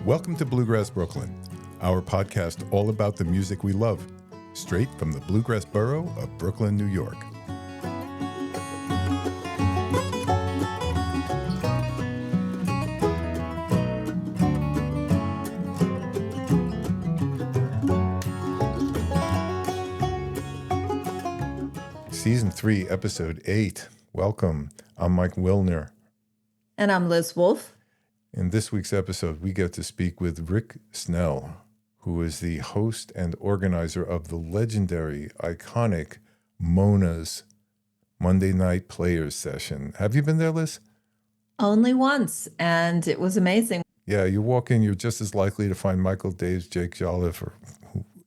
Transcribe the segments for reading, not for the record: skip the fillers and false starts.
Welcome to Bluegrass Brooklyn, our podcast all about the music we love, straight from the bluegrass borough of Brooklyn, New York. Season 3, Episode 8. Welcome. I'm Mike Wilner. And I'm Liz Wolfe. In this week's episode, we get to speak with Rick Snell, who is the host and organizer of the legendary, iconic Mona's Monday Night Players Session. Have you been there, Liz? Only once, and it was amazing. Yeah, you walk in, you're just as likely to find Michael Daves, Jake Jolliffe, or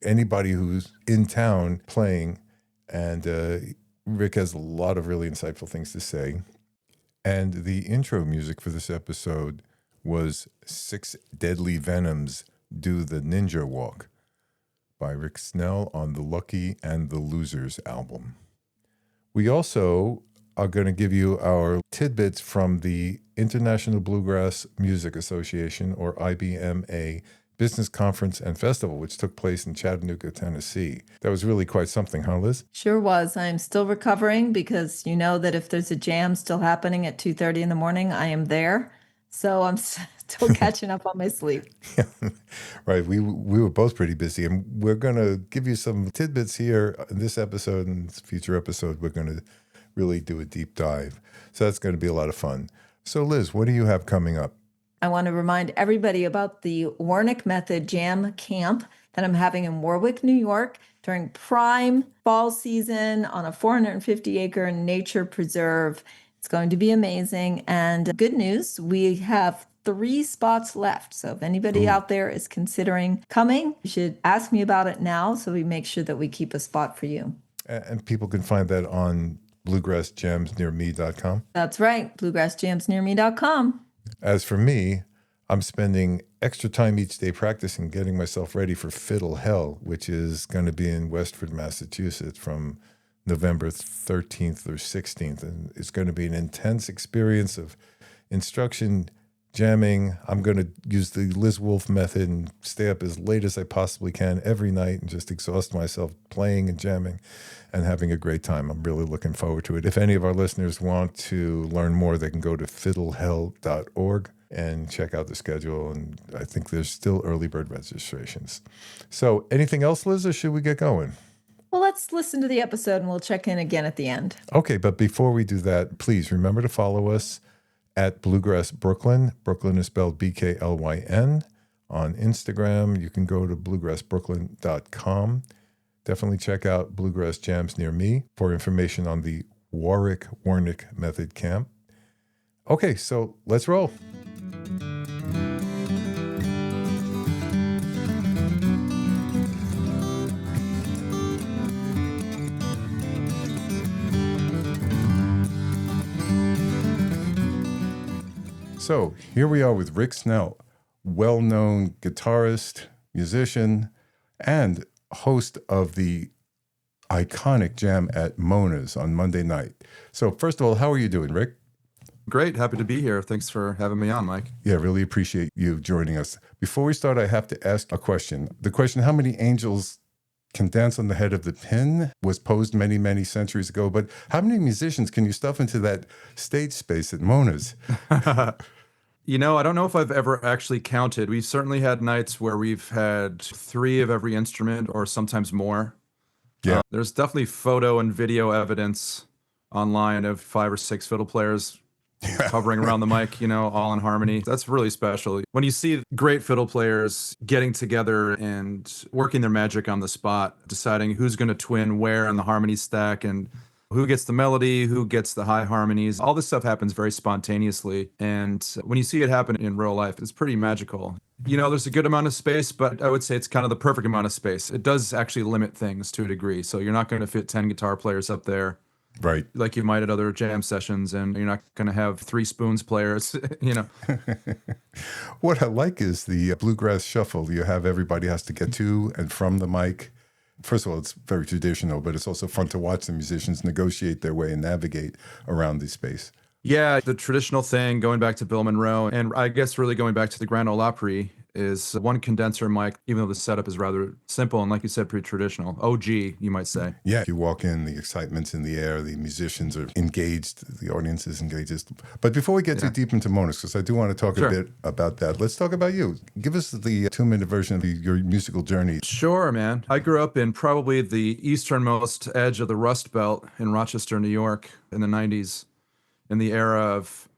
anybody who's in town playing. And Rick has a lot of really insightful things to say. And the intro music for this episode was Six Deadly Venoms Do the Ninja Walk by Rick Snell on the Lucky and the Losers album. We also are going to give you our tidbits from the International Bluegrass Music Association, or IBMA, Business Conference and Festival, which took place in Chattanooga, Tennessee. That was really quite something, huh, Liz? Sure was. I'm still recovering because you know that if there's a jam still happening at 2:30 in the morning, I am there. So I'm still catching up on my sleep. Yeah, right. We were both pretty busy, and we're going to give you some tidbits here in this episode and this future episode. We're going to really do a deep dive. So that's going to be a lot of fun. So Liz, what do you have coming up? I want to remind everybody about the Warnick Method Jam Camp that I'm having in Warwick, New York during prime fall season on a 450-acre nature preserve. It's going to be amazing. And good news, we have 3 spots left. So if anybody out there is considering coming, you should ask me about it now so we make sure that we keep a spot for you. And people can find that on bluegrassjamsnearme.com. That's right, bluegrassjamsnearme.com. As for me, I'm spending extra time each day practicing, getting myself ready for Fiddle Hell, which is going to be in Westford, Massachusetts from November 13th or 16th. And it's going to be an intense experience of instruction, jamming. I'm going to use the Liz Wolfe method and stay up as late as I possibly can every night and just exhaust myself playing and jamming and having a great time. I'm really looking forward to it. If any of our listeners want to learn more, they can go to fiddlehell.org and check out the schedule. And I think there's still early bird registrations. So anything else, Liz, or should we get going? Well, let's listen to the episode and we'll check in again at the end. Okay, but before we do that, please remember to follow us at Bluegrass Brooklyn. Brooklyn is spelled BKLYN. On Instagram, you can go to bluegrassbrooklyn.com. Definitely check out Bluegrass Jams Near Me for information on the Warnick Method Camp. Okay, so let's roll. So here we are with Rick Snell, well-known guitarist, musician, and host of the iconic jam at Mona's on Monday night. So first of all, how are you doing, Rick? Great. Happy to be here. Thanks for having me on, Mike. Yeah, really appreciate you joining us. Before we start, I have to ask a question. The question, how many angels can dance on the head of the pin, was posed many, many centuries ago. But how many musicians can you stuff into that stage space at Mona's? You know, I don't know if I've ever actually counted. We've certainly had nights where we've had 3 of every instrument or sometimes more. Yeah. There's definitely photo and video evidence online of 5 or 6 fiddle players hovering around the mic, you know, all in harmony. That's really special. When you see great fiddle players getting together and working their magic on the spot, deciding who's going to twin where in the harmony stack and who gets the melody, who gets the high harmonies. All this stuff happens very spontaneously. And when you see it happen in real life, it's pretty magical. You know, there's a good amount of space, but I would say it's kind of the perfect amount of space. It does actually limit things to a degree. So you're not going to fit 10 guitar players up there. Right. Like you might at other jam sessions, and you're not going to have 3 spoons players, you know. What I like is the bluegrass shuffle. You have everybody has to get to and from the mic. First of all, it's very traditional, but it's also fun to watch the musicians negotiate their way and navigate around the space. Yeah, the traditional thing, going back to Bill Monroe, and I guess really going back to the Grand Ole Opry, is one condenser mic, even though the setup is rather simple and, like you said, pretty traditional. OG, you might say. Yeah, you walk in, the excitement's in the air, the musicians are engaged, the audience is engaged. But before we get too deep into Monus, because I do want to talk a bit about that, let's talk about you. Give us the 2-minute version of your musical journey. Sure, man. I grew up in probably the easternmost edge of the Rust Belt in Rochester, New York in the 90s, in the era of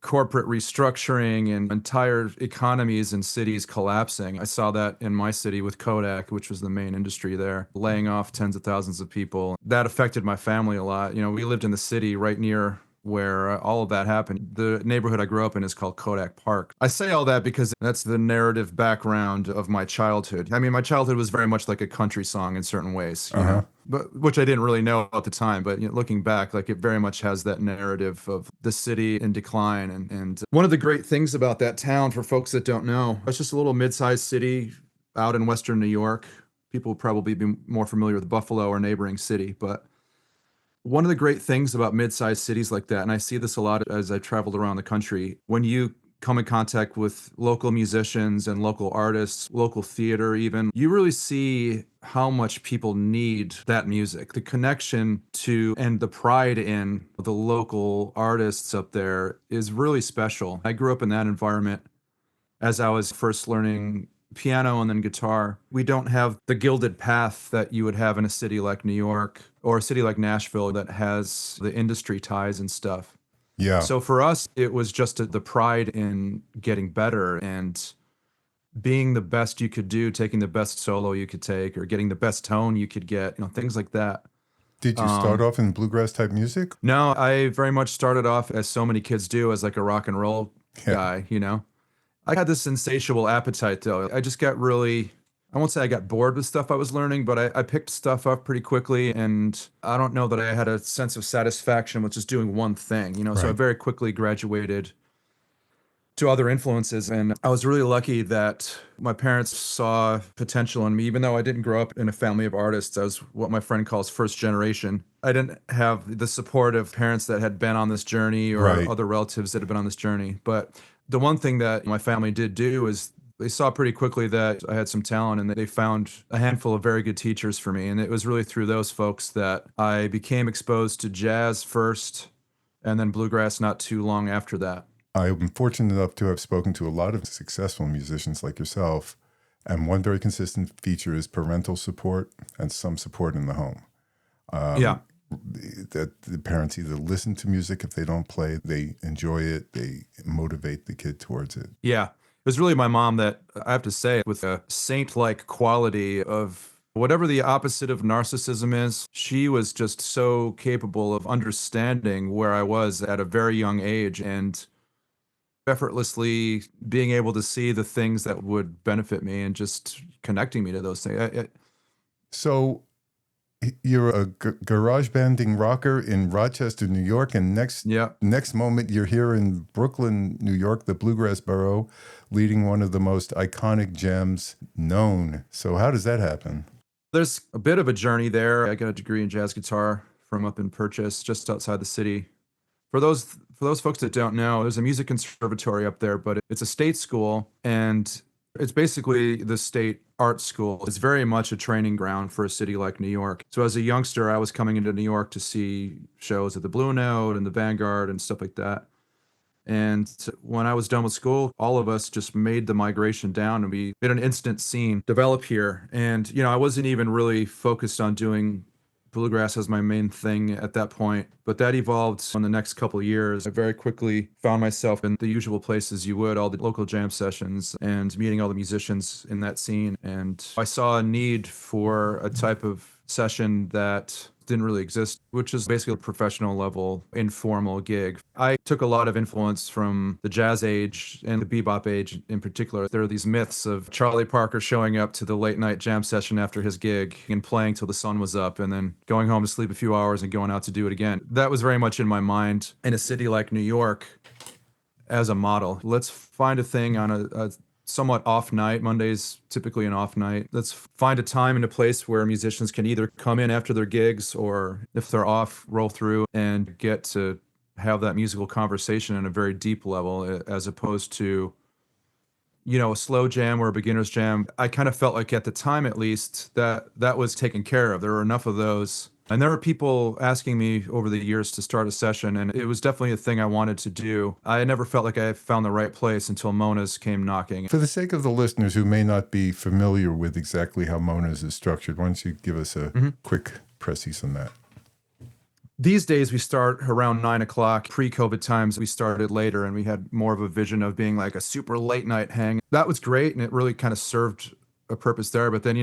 corporate restructuring and entire economies and cities collapsing. I saw that in my city with Kodak, which was the main industry there, laying off tens of thousands of people. That affected my family a lot. You know, we lived in the city right near where all of that happened. The neighborhood I grew up in is called Kodak Park. I say all that because that's the narrative background of my childhood. I mean, my childhood was very much like a country song in certain ways, you know, but which I didn't really know at the time. But you know, looking back, like it very much has that narrative of the city in decline. And one of the great things about that town, for folks that don't know, it's just a little mid-sized city out in Western New York. People will probably be more familiar with Buffalo, or neighboring city, but one of the great things about mid-sized cities like that, and I see this a lot as I traveled around the country, when you come in contact with local musicians and local artists, local theater even, you really see how much people need that music. The connection to and the pride in the local artists up there is really special. I grew up in that environment as I was first learning piano and then guitar. We don't have the gilded path that you would have in a city like New York or a city like Nashville that has the industry ties and stuff. Yeah. So for us, it was just the pride in getting better and being the best you could do, taking the best solo you could take, or getting the best tone you could get, you know, things like that. Did you start off in bluegrass type music? No, I very much started off, as so many kids do, as like a rock and roll guy, you know? I had this insatiable appetite, though. I just got really, I won't say I got bored with stuff I was learning, but I picked stuff up pretty quickly. And I don't know that I had a sense of satisfaction with just doing one thing, you know? So I very quickly graduated to other influences. And I was really lucky that my parents saw potential in me, even though I didn't grow up in a family of artists. I was what my friend calls first generation. I didn't have the support of parents that had been on this journey, or other relatives that had been on this journey. But the one thing that my family did do is they saw pretty quickly that I had some talent, and that they found a handful of very good teachers for me. And it was really through those folks that I became exposed to jazz first, and then bluegrass not too long after that. I'm fortunate enough to have spoken to a lot of successful musicians like yourself, and one very consistent feature is parental support and some support in the home. That the parents either listen to music. If they don't play, they enjoy it, they motivate the kid towards it. Yeah. It was really my mom that, I have to say, with a saint-like quality of whatever the opposite of narcissism is, she was just so capable of understanding where I was at a very young age and effortlessly being able to see the things that would benefit me and just connecting me to those things. So you're a garage banding rocker in Rochester, New York, and next moment you're here in Brooklyn, New York, the bluegrass borough, leading one of the most iconic jams known. So how does that happen? There's a bit of a journey there. I got a degree in jazz guitar from up in Purchase, just outside the city. For those folks that don't know, there's a music conservatory up there, but it's a state school, and it's basically the state art school. It's very much a training ground for a city like New York. So as a youngster, I was coming into New York to see shows at the Blue Note and the Vanguard and stuff like that. And when I was done with school, all of us just made the migration down, and we made an instant scene develop here. And, you know, I wasn't even really focused on doing bluegrass as my main thing at that point, but that evolved in the next couple of years. I very quickly found myself in the usual places you would, all the local jam sessions, and meeting all the musicians in that scene. And I saw a need for a type of session that didn't really exist, which is basically a professional level, informal gig. I took a lot of influence from the jazz age and the bebop age in particular. There are these myths of Charlie Parker showing up to the late night jam session after his gig and playing till the sun was up, and then going home to sleep a few hours and going out to do it again. That was very much in my mind in a city like New York as a model. Let's find a thing on a somewhat off night. Monday's typically an off night. Let's find a time and a place where musicians can either come in after their gigs, or if they're off, roll through and get to have that musical conversation on a very deep level, as opposed to a slow jam or a beginner's jam, I kind of felt like at the time, at least, that was taken care of. There were enough of those. And there were people asking me over the years to start a session, and it was definitely a thing I wanted to do. I never felt like I found the right place until Mona's came knocking. For the sake of the listeners who may not be familiar with exactly how Mona's is structured, why don't you give us a quick précis on that? These days, we start around 9 o'clock. Pre-COVID times, we started later, and we had more of a vision of being like a super late night hang. That was great, and it really kind of served a purpose there. But then,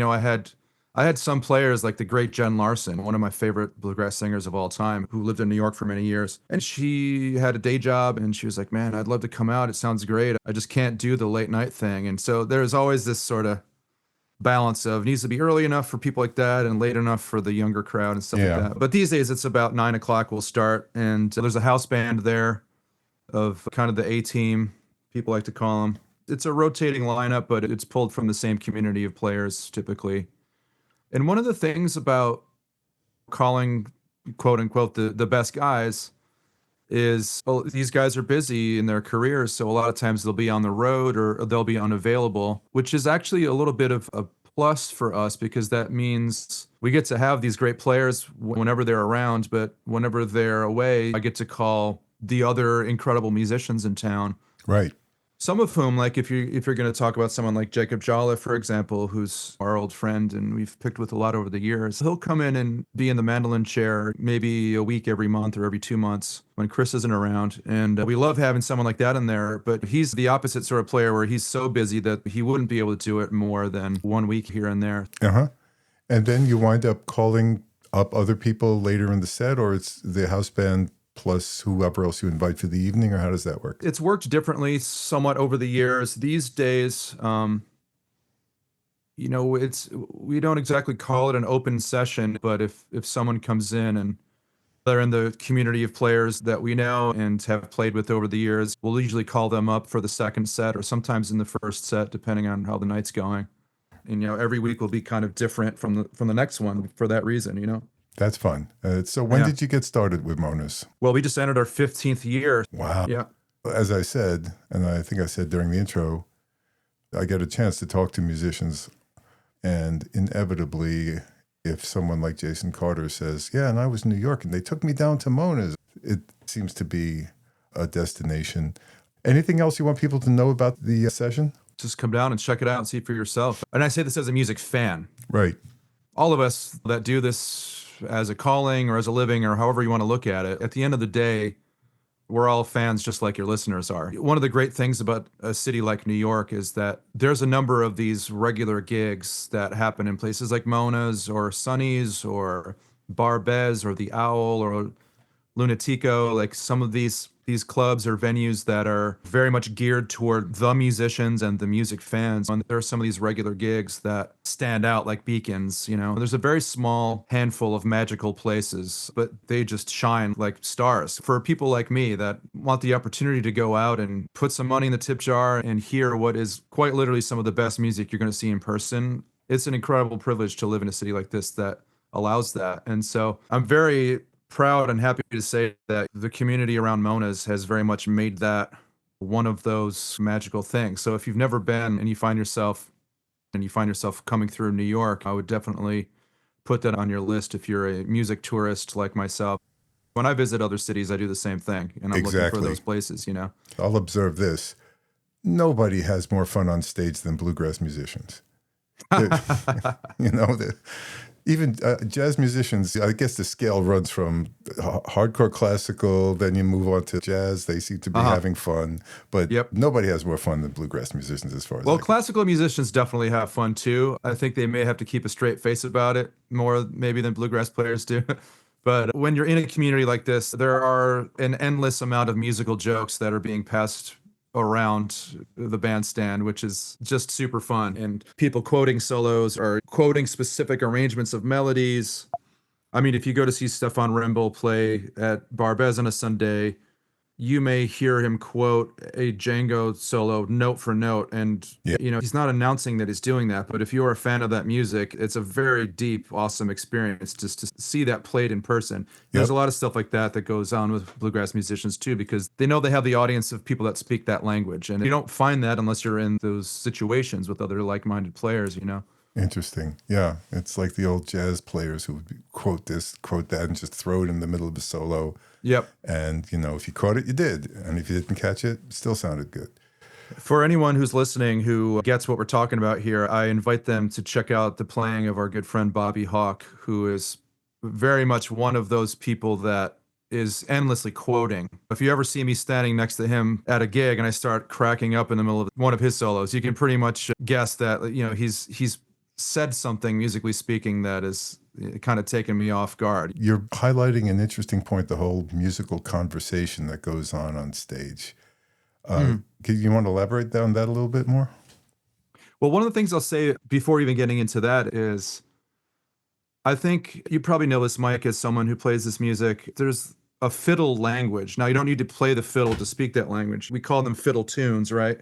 I had some players like the great Jen Larson, one of my favorite bluegrass singers of all time, who lived in New York for many years. And she had a day job, and she was like, man, I'd love to come out. It sounds great. I just can't do the late night thing. And so there's always this sort of balance of needs to be early enough for people like that and late enough for the younger crowd and stuff like that. But these days it's about 9 o'clock we'll start, and there's a house band there of kind of the A-team, people like to call them. It's a rotating lineup, but it's pulled from the same community of players typically. And one of the things about calling, quote unquote, the best guys is, well, these guys are busy in their careers, so a lot of times they'll be on the road or they'll be unavailable, which is actually a little bit of a plus for us, because that means we get to have these great players whenever they're around, but whenever they're away, I get to call the other incredible musicians in town. Right. Some of whom, like if you're going to talk about someone like Jacob Jolliffe, for example, who's our old friend and we've picked with a lot over the years, he'll come in and be in the mandolin chair maybe a week every month or every 2 months when Chris isn't around. And we love having someone like that in there, but he's the opposite sort of player where he's so busy that he wouldn't be able to do it more than 1 week here and there. And then you wind up calling up other people later in the set, or it's the house band plus whoever else you invite for the evening, or how does that work? It's worked differently somewhat over the years. These days, we don't exactly call it an open session, but if someone comes in and they're in the community of players that we know and have played with over the years, we'll usually call them up for the second set or sometimes in the first set, depending on how the night's going. And, every week will be kind of different from the next one for that reason, That's fun. So when did you get started with Mona's? Well, we just entered our 15th year. Wow. Yeah. As I said, and I think I said during the intro, I get a chance to talk to musicians, and inevitably, if someone like Jason Carter says, yeah, and I was in New York and they took me down to Mona's, it seems to be a destination. Anything else you want people to know about the session? Just come down and check it out and see for yourself. And I say this as a music fan. Right. All of us that do this as a calling or as a living or however you want to look at it, at the end of the day, we're all fans just like your listeners are. One of the great things about a city like New York is that there's a number of these regular gigs that happen in places like Mona's or Sonny's or Barbez or the Owl or Lunatico. Like some of these clubs or venues that are very much geared toward the musicians and the music fans. And there are some of these regular gigs that stand out like beacons, There's a very small handful of magical places, but they just shine like stars. For people like me that want the opportunity to go out and put some money in the tip jar and hear what is quite literally some of the best music you're going to see in person, it's an incredible privilege to live in a city like this that allows that. And so I'm very proud and happy to say that the community around Mona's has very much made that one of those magical things. So if you've never been and you find yourself coming through New York, I would definitely put that on your list if you're a music tourist like myself. When I visit other cities, I do the same thing, and I'm looking for those places, I'll observe this. Nobody has more fun on stage than bluegrass musicians. Even jazz musicians, I guess the scale runs from hardcore classical, then you move on to jazz. They seem to be having fun, but nobody has more fun than bluegrass musicians as far as classical musicians definitely have fun too. I think they may have to keep a straight face about it more maybe than bluegrass players do. But when you're in a community like this, there are an endless amount of musical jokes that are being passed around the bandstand, which is just super fun. And people quoting solos or quoting specific arrangements of melodies. I mean, if you go to see Stefan Rembel play at Barbez on a Sunday, you may hear him quote a Django solo note for note, and Yeah. he's not announcing that he's doing that, but if you're a fan of that music, it's a very deep, awesome experience just to see that played in person. There's a lot of stuff like that goes on with bluegrass musicians too, because they know they have the audience of people that speak that language, and you don't find that unless you're in those situations with other like-minded players. Interesting. Yeah. It's like the old jazz players who would quote this, quote that, and just throw it in the middle of a solo. Yep. And, if you caught it, you did. And if you didn't catch it, it still sounded good. For anyone who's listening who gets what we're talking about here, I invite them to check out the playing of our good friend Bobby Hawk, who is very much one of those people that is endlessly quoting. If you ever see me standing next to him at a gig and I start cracking up in the middle of one of his solos, you can pretty much guess that he's said something musically speaking that is kind of taken me off guard. You're highlighting an interesting point, the whole musical conversation that goes on stage. You want to elaborate on that a little bit more? Well, one of the things I'll say before even getting into that is, I think you probably know this, Mike, as someone who plays this music. There's a fiddle language. Now, you don't need to play the fiddle to speak that language. We call them fiddle tunes, right?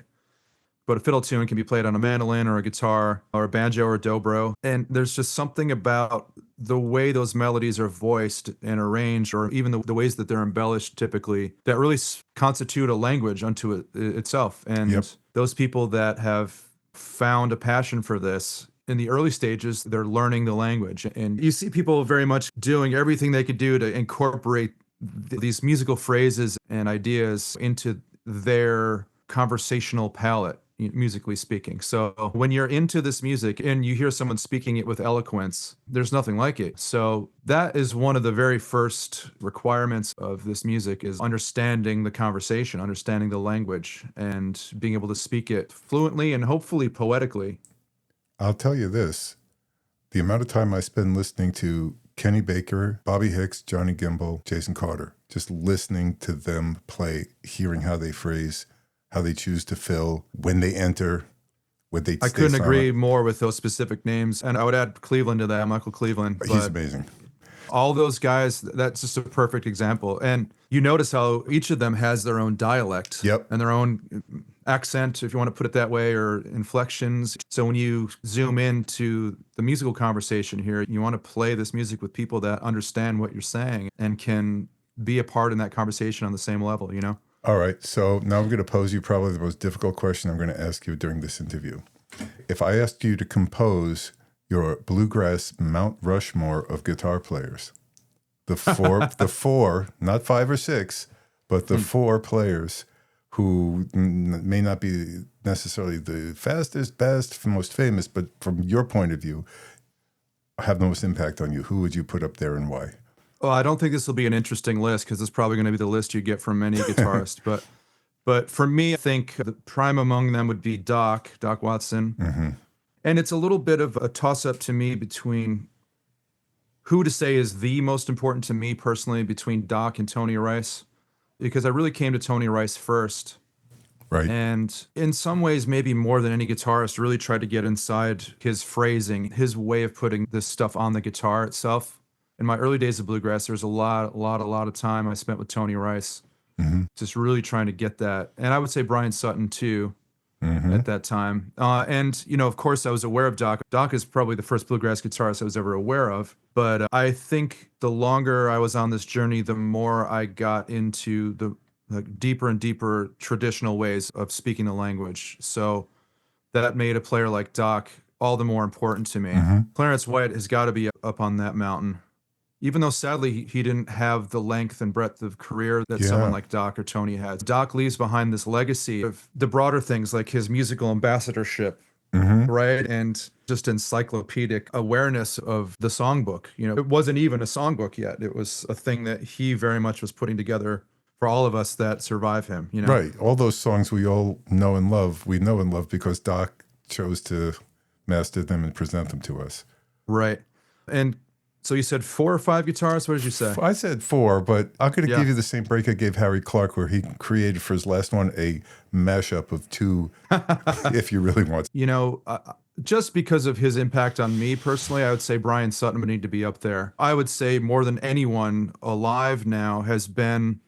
But a fiddle tune can be played on a mandolin or a guitar or a banjo or a dobro. And there's just something about the way those melodies are voiced and arranged, or even the ways that they're embellished typically, that really constitute a language unto itself. And those people that have found a passion for this in the early stages, they're learning the language. And you see people very much doing everything they could do to incorporate these musical phrases and ideas into their conversational palette, musically speaking. So when you're into this music and you hear someone speaking it with eloquence, there's nothing like it. So that is one of the very first requirements of this music, is understanding the conversation, understanding the language, and being able to speak it fluently and hopefully poetically. I'll tell you this, the amount of time I spend listening to Kenny Baker, Bobby Hicks, Johnny Gimbel, Jason Carter, just listening to them play, hearing how they phrase, how they choose to fill, when they enter, when they I couldn't agree more with those specific names. And I would add Cleveland to that, Michael Cleveland. He's amazing. All those guys, that's just a perfect example. And you notice how each of them has their own dialect and their own accent, if you want to put it that way, or inflections. So when you zoom into the musical conversation here, you want to play this music with people that understand what you're saying and can be a part in that conversation on the same level, All right, so now I'm going to pose you probably the most difficult question I'm going to ask you during this interview. If I asked you to compose your bluegrass Mount Rushmore of guitar players, the four, not 5 or 6, but the 4 players who may not be necessarily the fastest, best, most famous, but from your point of view, have the most impact on you, who would you put up there and why? Well, I don't think this will be an interesting list, because it's probably going to be the list you get from any guitarist. But for me, I think the prime among them would be Doc Watson. Mm-hmm. And it's a little bit of a toss-up to me between who to say is the most important to me personally between Doc and Tony Rice, because I really came to Tony Rice first. Right. And in some ways, maybe more than any guitarist, really tried to get inside his phrasing, his way of putting this stuff on the guitar itself. In my early days of bluegrass, there was a lot of time I spent with Tony Rice, just really trying to get that. And I would say Brian Sutton too, at that time. And, of course, I was aware of Doc. Doc is probably the first bluegrass guitarist I was ever aware of. But I think the longer I was on this journey, the more I got into the deeper and deeper traditional ways of speaking the language. So that made a player like Doc all the more important to me. Clarence White has got to be up on that mountain. Even though, sadly, he didn't have the length and breadth of career that someone like Doc or Tony has. Doc leaves behind this legacy of the broader things, like his musical ambassadorship, right? And just encyclopedic awareness of the songbook. It wasn't even a songbook yet. It was a thing that he very much was putting together for all of us that survive him. Right. All those songs we all know and love, we know and love because Doc chose to master them and present them to us. Right. And so you said 4 or 5 guitarists? What did you say? I said 4, but I'm going to give you the same break I gave Harry Clark, where he created for his last one a mashup of 2, if you really want. Just because of his impact on me personally, I would say Brian Sutton would need to be up there. I would say more than anyone alive now has been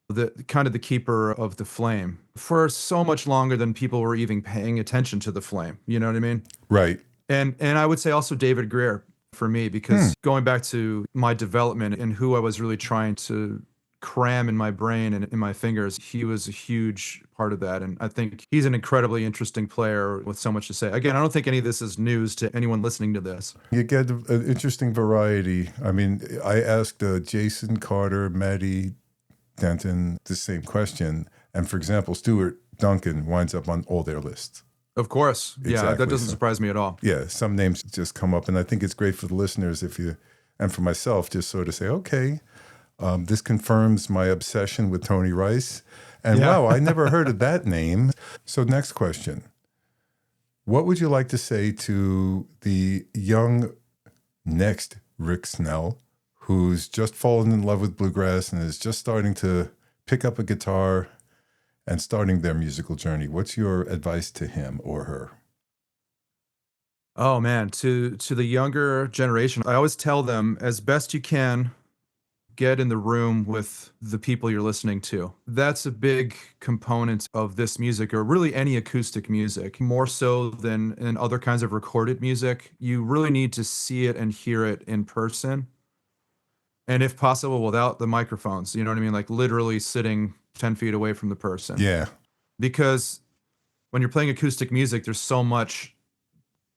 the kind of the keeper of the flame for so much longer than people were even paying attention to the flame. You know what I mean? Right. And I would say also David Greer for me, because going back to my development and who I was really trying to cram in my brain and in my fingers, he was a huge part of that. And I think he's an incredibly interesting player with so much to say. Again, I don't think any of this is news to anyone listening to this. You get an interesting variety. I mean, I asked Jason Carter, Maddie Denton the same question. And for example, Stuart Duncan winds up on all their lists. Of course. Yeah, Exactly. that doesn't surprise me at all. Yeah, some names just come up. And I think it's great for the listeners and for myself, just sort of say, okay, this confirms my obsession with Tony Rice. And wow, I never heard of that name. So next question. What would you like to say to the young next Rick Snell, who's just fallen in love with bluegrass and is just starting to pick up a guitar and starting their musical journey? What's your advice to him or her? Oh man, to the younger generation, I always tell them, as best you can, get in the room with the people you're listening to. That's a big component of this music, or really any acoustic music, more so than in other kinds of recorded music. You really need to see it and hear it in person. And if possible, without the microphones, you know what I mean? Like literally sitting 10 feet away from the person. Yeah. Because when you're playing acoustic music, there's so much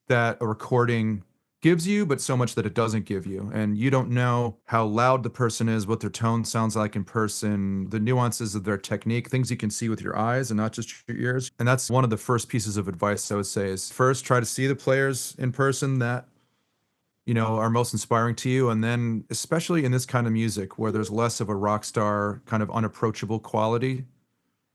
that a recording gives you, but so much that it doesn't give you. And you don't know how loud the person is, what their tone sounds like in person, the nuances of their technique, things you can see with your eyes and not just your ears. And that's one of the first pieces of advice I would say is first try to see the players in person that, you know, are most inspiring to you. And then especially in this kind of music where there's less of a rock star kind of unapproachable quality,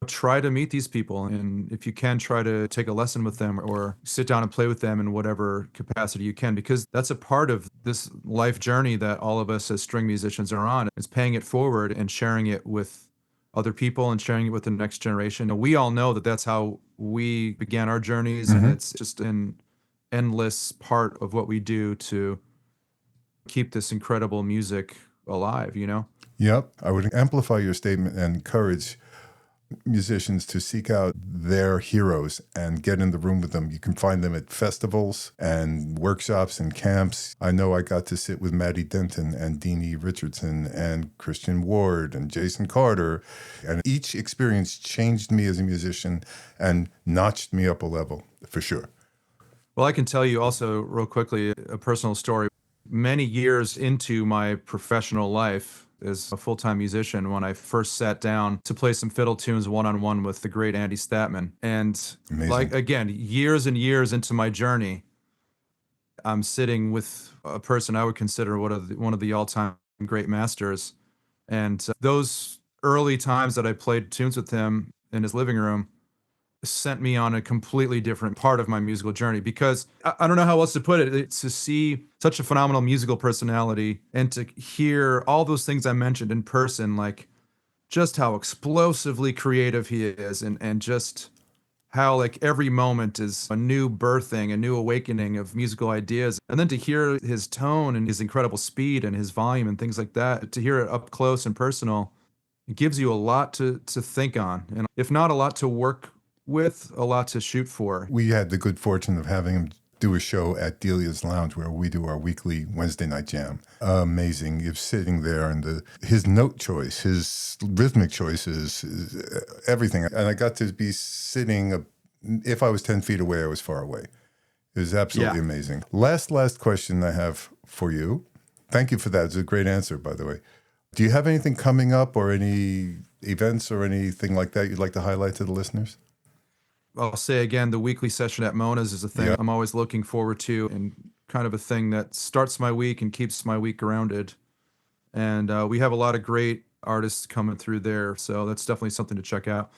try to meet these people. And if you can, try to take a lesson with them or sit down and play with them in whatever capacity you can, because that's a part of this life journey that all of us as string musicians are on, is paying it forward and sharing it with other people and sharing it with the next generation. And we all know that that's how we began our journeys. And it's just an endless part of what we do to keep this incredible music alive, you know? Yep. I would amplify your statement and encourage musicians to seek out their heroes and get in the room with them. You can find them at festivals and workshops and camps. I know I got to sit with Maddie Denton and Deanie Richardson and Christian Ward and Jason Carter, and each experience changed me as a musician and notched me up a level, for sure. Well, I can tell you also real quickly a personal story. Many years into my professional life as a full-time musician, when I first sat down to play some fiddle tunes one-on-one with the great Andy Statman. And Amazing. like, again, years and years into my journey, I'm sitting with a person I would consider one of the all-time great masters. And those early times that I played tunes with him in his living room sent me on a completely different part of my musical journey, because I don't know how else to put it. It's to see such a phenomenal musical personality and to hear all those things I mentioned in person, like just how explosively creative he is, and just how like every moment is a new birthing, a new awakening of musical ideas. And then to hear his tone and his incredible speed and his volume and things like that, to hear it up close and personal, it gives you a lot to think on, and if not a lot to work with, a lot to shoot for. We had the good fortune of having him do a show at Delia's Lounge where we do our weekly Wednesday night jam. Amazing. You're sitting there and his note choice, his rhythmic choices, everything. And I got to be sitting, if I was 10 feet away, I was far away. It was absolutely amazing. Last question I have for you. Thank you for that. It's a great answer, by the way. Do you have anything coming up or any events or anything like that you'd like to highlight to the listeners? I'll say again, the weekly session at Mona's is a thing I'm always looking forward to, and kind of a thing that starts my week and keeps my week grounded. And we have a lot of great artists coming through there, so that's definitely something to check out.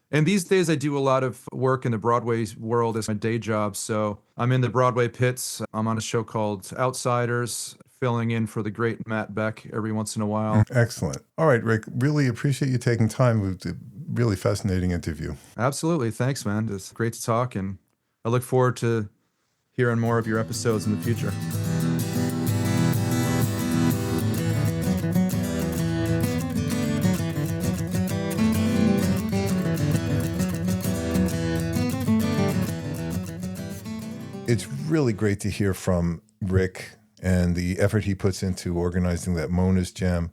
And these days I do a lot of work in the Broadway world as my day job. So I'm in the Broadway pits. I'm on a show called Outsiders, filling in for the great Matt Beck every once in a while. Excellent. All right, Rick, really appreciate you taking time. It was a really fascinating interview. Absolutely. Thanks, man. It's great to talk, and I look forward to hearing more of your episodes in the future. really great to hear from Rick and the effort he puts into organizing that Mona's Jam.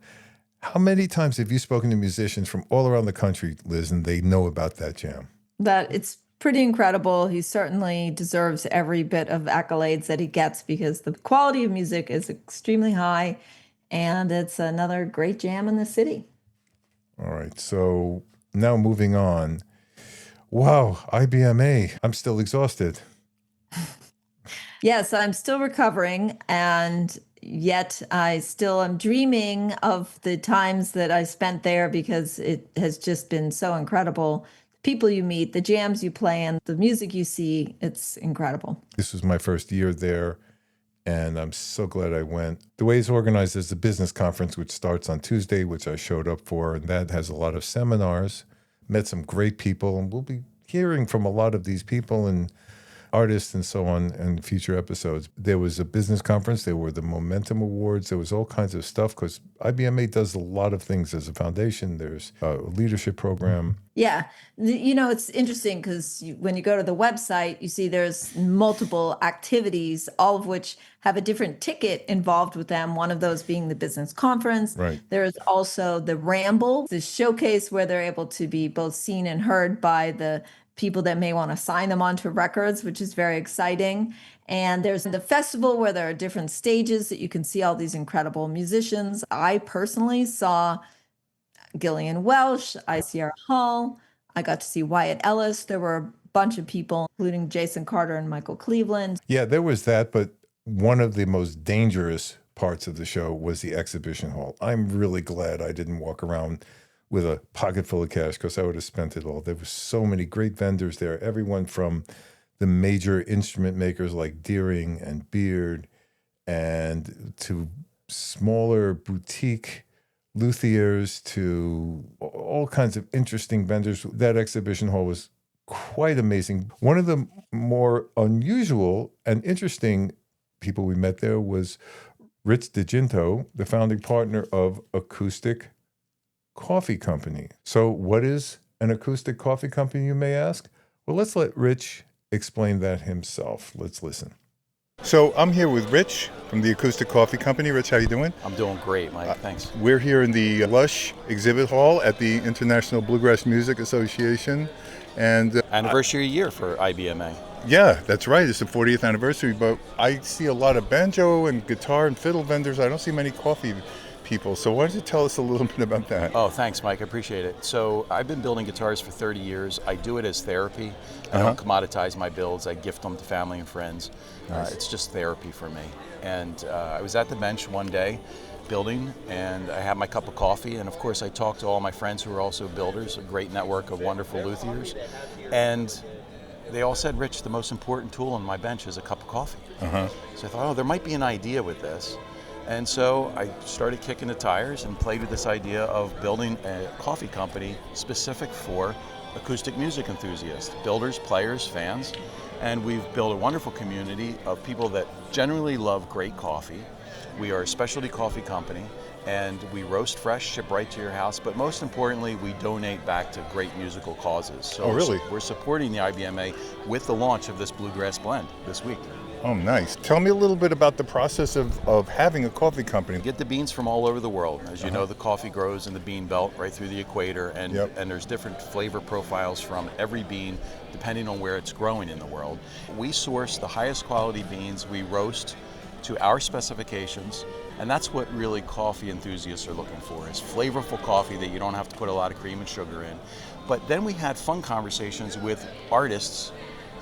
How many times have you spoken to musicians from all around the country, Liz, and they know about that jam? That it's pretty incredible. He certainly deserves every bit of accolades that he gets because the quality of music is extremely high, and it's another great jam in the city. All right, so now moving on. Wow, IBMA. I'm still exhausted. Yes, I'm still recovering, and yet I still am dreaming of the times that I spent there because it has just been so incredible. The people you meet, the jams you play in, the music you see, it's incredible. This was my first year there, and I'm so glad I went. The way it's organized is a business conference, which starts on Tuesday, which I showed up for, and that has a lot of seminars, met some great people, and we'll be hearing from a lot of these people and artists and so on in future episodes. There was a business conference. There were the Momentum Awards. There was all kinds of stuff because IBMA does a lot of things as a foundation. There's a leadership program. Yeah. It's interesting because when you go to the website, you see there's multiple activities, all of which have a different ticket involved with them. One of those being the business conference. Right. There's also the Ramble, the showcase where they're able to be both seen and heard by the people that may want to sign them onto records, which is very exciting. And there's the festival where there are different stages that you can see all these incredible musicians. I personally saw Gillian Welsh, Sierra Hall. I got to see Wyatt Ellis. There were a bunch of people, including Jason Carter and Michael Cleveland. Yeah, there was that, but one of the most dangerous parts of the show was the exhibition hall. I'm really glad I didn't walk around with a pocket full of cash because I would have spent it all. There were so many great vendors there, everyone from the major instrument makers like Deering and Beard and to smaller boutique luthiers to all kinds of interesting vendors. That exhibition hall was quite amazing. One of the more unusual and interesting people we met there was Rich DeGinto, the founding partner of Acoustic Coffee Company. So what is an acoustic coffee company, you may ask? Well, let's let Rich explain that himself. Let's listen. So I'm here with Rich from the Acoustic Coffee Company. Rich, how you doing? I'm doing great, Mike. Thanks. We're here in the Lush exhibit hall at the International Bluegrass Music Association. And Anniversary year for IBMA. yeah, that's right. It's the 40th anniversary, but I see a lot of banjo and guitar and fiddle vendors. I don't see many coffee people. So why don't you tell us a little bit about that? Oh, thanks, Mike. I appreciate it. So I've been building guitars for 30 years. I do it as therapy. I don't commoditize my builds. I gift them to family and friends. Nice. It's just therapy for me. And I was at the bench one day building, and I had my cup of coffee. And of course, I talked to all my friends who are also builders, a great network of wonderful luthiers. And they all said, Rich, the most important tool on my bench is a cup of coffee. So I thought, there might be an idea with this. And so I started kicking the tires and played with this idea of building a coffee company specific for acoustic music enthusiasts, builders, players, fans. And we've built a wonderful community of people that generally love great coffee. We are a specialty coffee company, and we roast fresh, ship right to your house. But most importantly, we donate back to great musical causes. So really? We're supporting the IBMA with the launch of this Bluegrass blend this week. Oh, nice. Tell me a little bit about the process of having a coffee company. Get the beans from all over the world. As you know, the coffee grows in the bean belt right through the equator, and there's different flavor profiles from every bean depending on where it's growing in the world. We source the highest quality beans, we roast to our specifications, and that's what really coffee enthusiasts are looking for, is flavorful coffee that you don't have to put a lot of cream and sugar in. But then we had fun conversations with artists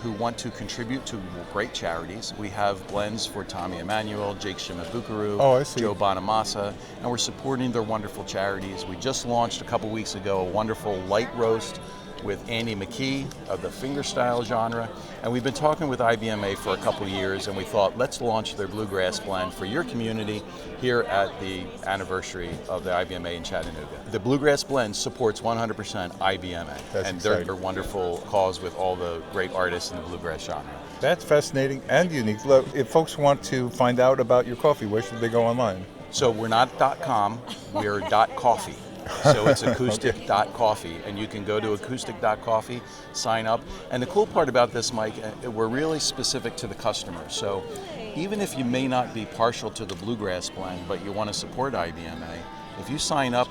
who want to contribute to great charities. We have blends for Tommy Emmanuel, Jake Shimabukuro, Joe Bonamassa, and we're supporting their wonderful charities. We just launched a couple weeks ago a wonderful light roast with Andy McKee of the fingerstyle genre, and we've been talking with IBMA for a couple years, and we thought, let's launch their bluegrass blend for your community here at the anniversary of the IBMA in Chattanooga. The bluegrass blend supports 100% IBMA, and they're a wonderful cause with all the great artists in the bluegrass genre. That's fascinating and unique. Look, if folks want to find out about your coffee, where should they go online? So we're not .com, we're .coffee. So it's acoustic.coffee, and you can go to acoustic.coffee, sign up. And the cool part about this, Mike, we're really specific to the customer. So even if you may not be partial to the bluegrass blend, but you want to support IBMA, if you sign up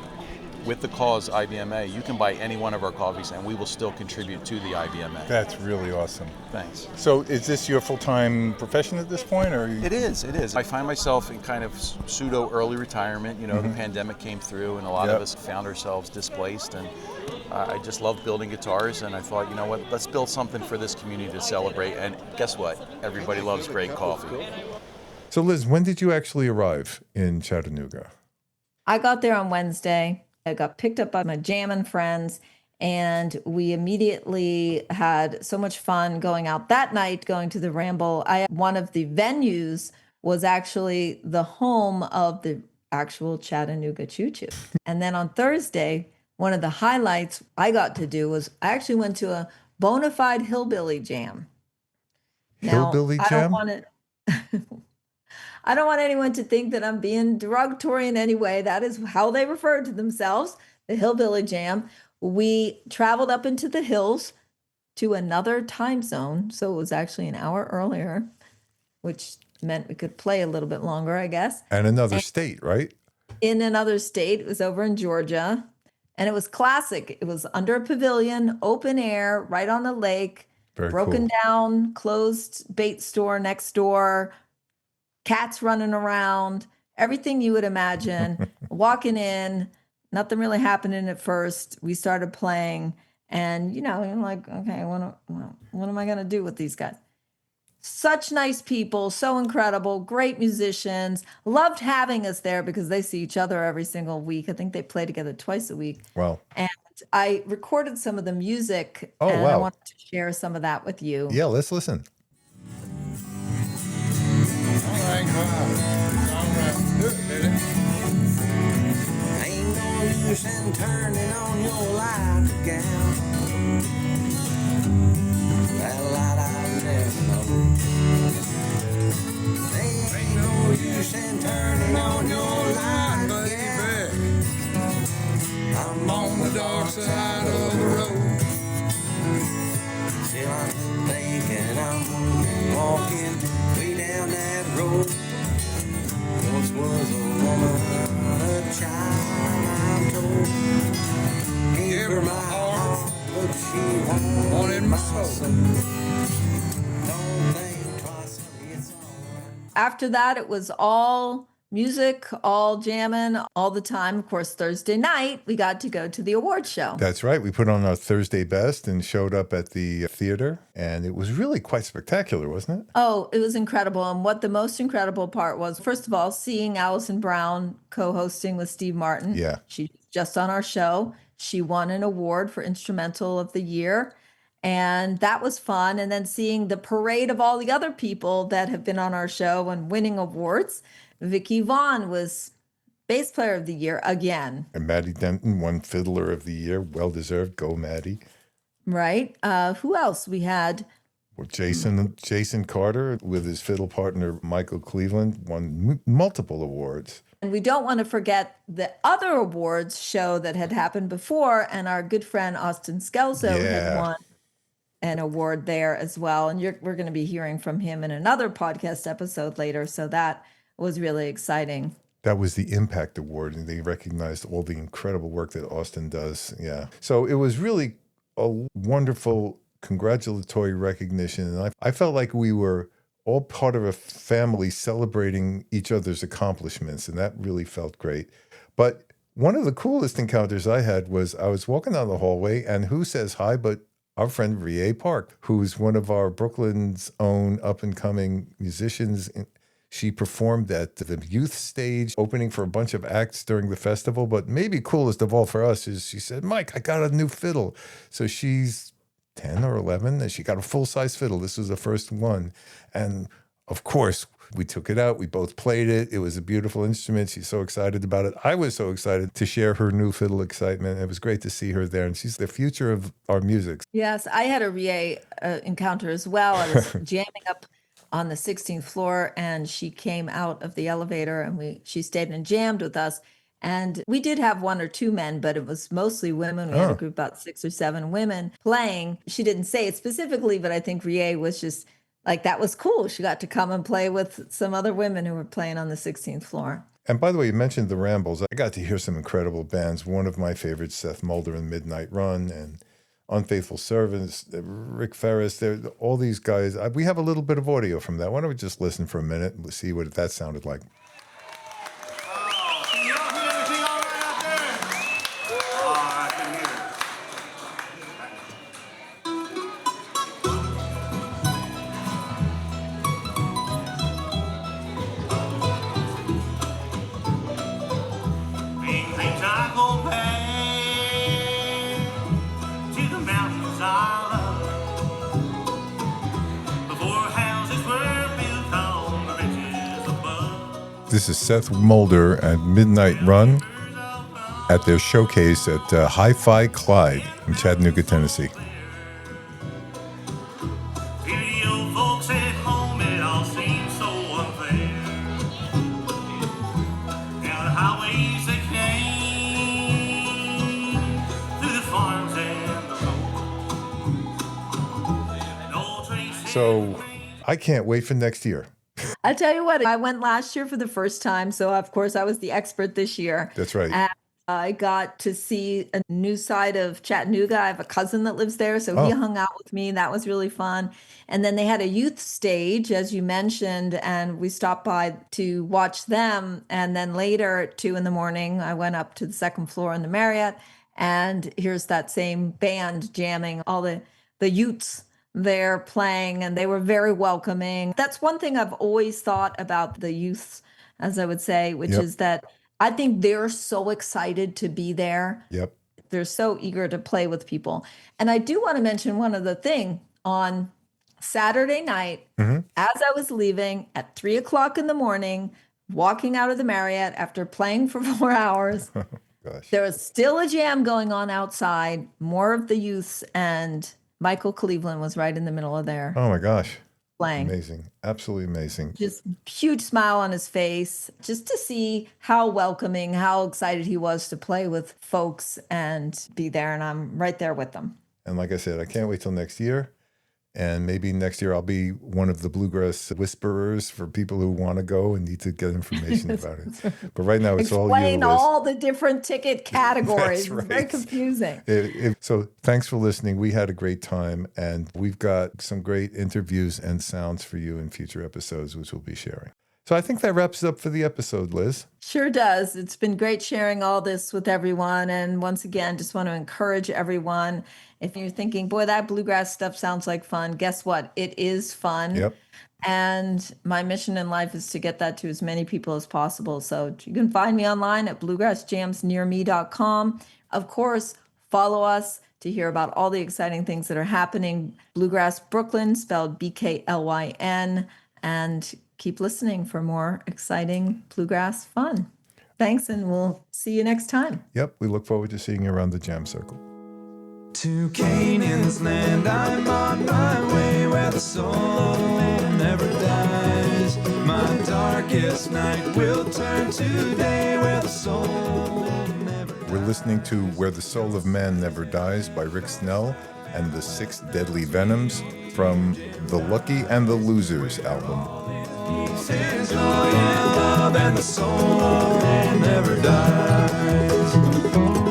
with the cause IBMA, you can buy any one of our coffees and we will still contribute to the IBMA. That's really awesome. Thanks. So is this your full-time profession at this point, or? It is. I find myself in kind of pseudo early retirement. You know, the pandemic came through and a lot of us found ourselves displaced, and I just love building guitars, and I thought, you know what, let's build something for this community to celebrate, and guess what? Everybody loves great coffee. So Liz, when did you actually arrive in Chattanooga? I got there on Wednesday. I got picked up by my jammin' friends, and we immediately had so much fun going out that night, going to the Ramble. One of the venues was actually the home of the actual Chattanooga Choo Choo. And then on Thursday, one of the highlights I got to do was I actually went to a bona fide hillbilly jam. Hillbilly jam? I don't want anyone to think that I'm being derogatory in any way. That is how they refer to themselves, the Hillbilly Jam. We traveled up into the hills to another time zone. So it was actually an hour earlier, which meant we could play a little bit longer, I guess. And another state, right? In another state. It was over in Georgia. And it was classic. It was under a pavilion, open air, right on the lake, Very broken cool. down, closed bait store next door, cats running around, everything you would imagine. Walking in, nothing really happening at first. We started playing, and you're like, okay, what am I going to do with these guys? Such nice people, so incredible, great musicians. Loved having us there because they see each other every single week. I think they play together twice a week. Wow. And I recorded some of the music, Oh, and wow. I wanted to share some of that with you. Yeah, let's listen. Ain't no use in turning on your light again. That light I never know. Ain't no use in turning on your light again. I'm on the dark side of the road. Still I'm thinking I'm walking way down that road. Once was a woman, a child, I'm told. Gave her my heart, but she wanted my soul. Don't think twice, it's all right. After that, it was all music, all jamming, all the time. Of course, Thursday night, we got to go to the award show. That's right. We put on our Thursday best and showed up at the theater, and it was really quite spectacular, wasn't it? Oh, it was incredible. And what the most incredible part was, first of all, seeing Alison Brown co-hosting with Steve Martin. Yeah. She's just on our show. She won an award for Instrumental of the Year. And that was fun. And then seeing the parade of all the other people that have been on our show and winning awards. Vicki Vaughn was Bass Player of the Year again. And Maddie Denton won Fiddler of the Year. Well-deserved. Go, Maddie. Right. Who else? We had Well, Jason Carter with his fiddle partner Michael Cleveland won multiple awards. And we don't want to forget the other awards show that had happened before. And our good friend Austin Skelzo had won an award there as well. And we're going to be hearing from him in another podcast episode later. So that was really exciting. That was the Impact Award, and they recognized all the incredible work that Austin does. Yeah. So it was really a wonderful congratulatory recognition. And I felt like we were all part of a family celebrating each other's accomplishments, and that really felt great. But one of the coolest encounters I had was I was walking down the hallway, and who says hi but our friend Rie Park, who's one of our Brooklyn's own up-and-coming musicians. She performed at the youth stage, opening for a bunch of acts during the festival. But maybe coolest of all for us is she said, Mike, I got a new fiddle. So she's 10 or 11, and she got a full-size fiddle. This was the first one. And, of course, we took it out. We both played it. It was a beautiful instrument. She's so excited about it. I was so excited to share her new fiddle excitement. It was great to see her there. And she's the future of our music. Yes, I had a Rie encounter as well. I was jamming up on the 16th floor, and she came out of the elevator, and she stayed and jammed with us. And we did have one or two men, but it was mostly women. We had a group about 6 or 7 women playing. She didn't say it specifically, but I think Rie was just like, that was cool. She got to come and play with some other women who were playing on the 16th floor. And by the way, you mentioned the Rambles. I got to hear some incredible bands. One of my favorites, Seth Mulder and Midnight Run, and Unfaithful Servants, Rick Ferris, all these guys. We have a little bit of audio from that. Why don't we just listen for a minute and see what that sounded like? Can y'all hear everything all right out there? I can hear it. Things I go back to the mountains I love, before houses were built on the ridges above. This is Seth Mulder at Midnight Run at their showcase at Hi-Fi Clyde in Chattanooga, Tennessee. To the old folks at home, it all seems so unfair. Now the highways that came through the farms and the roads. No trace. So I can't wait for next year. I tell you what, I went last year for the first time. So, of course, I was the expert this year. That's right. And I got to see a new side of Chattanooga. I have a cousin that lives there, so he hung out with me. That was really fun. And then they had a youth stage, as you mentioned, and we stopped by to watch them. And then later at 2 a.m, I went up to the second floor in the Marriott, and here's that same band jamming, all the youths there playing, and they were very welcoming. That's one thing I've always thought about the youths, as I would say, which is that I think they're so excited to be there. Yep. They're so eager to play with people. And I do want to mention one other thing. On Saturday night, as I was leaving at 3 o'clock in the morning, walking out of the Marriott after playing for 4 hours, Gosh. there was still a jam going on outside, more of the youths, and Michael Cleveland was right in the middle of there Oh my gosh. playing. Amazing. Absolutely amazing. Just huge smile on his face, just to see how welcoming, how excited he was to play with folks and be there. And I'm right there with them. And like I said, I can't wait till next year. And maybe next year I'll be one of the bluegrass whisperers for people who want to go and need to get information about it. But right now it's all you, Explain Liz. all the different ticket categories. That's It's very right. confusing. So thanks for listening. We had a great time, and we've got some great interviews and sounds for you in future episodes, which we'll be sharing. So I think that wraps it up for the episode, Liz. Sure does. It's been great sharing all this with everyone. And once again, just want to encourage everyone. If you're thinking, boy, that bluegrass stuff sounds like fun, guess what? It is fun. Yep. And my mission in life is to get that to as many people as possible. So you can find me online at bluegrassjamsnearme.com. Of course, follow us to hear about all the exciting things that are happening. Bluegrass Brooklyn, spelled BKLYN. And keep listening for more exciting bluegrass fun. Thanks, and we'll see you next time. Yep. We look forward to seeing you around the jam circle. To Canaan's land, I'm on my way where the soul never dies. My darkest night will turn to day where the soul never dies. We're listening to Where the Soul of Man Never Dies by Rick Snell and the Six Deadly Venoms from the Lucky and the Losers album. Says joy and love and the soul never dies.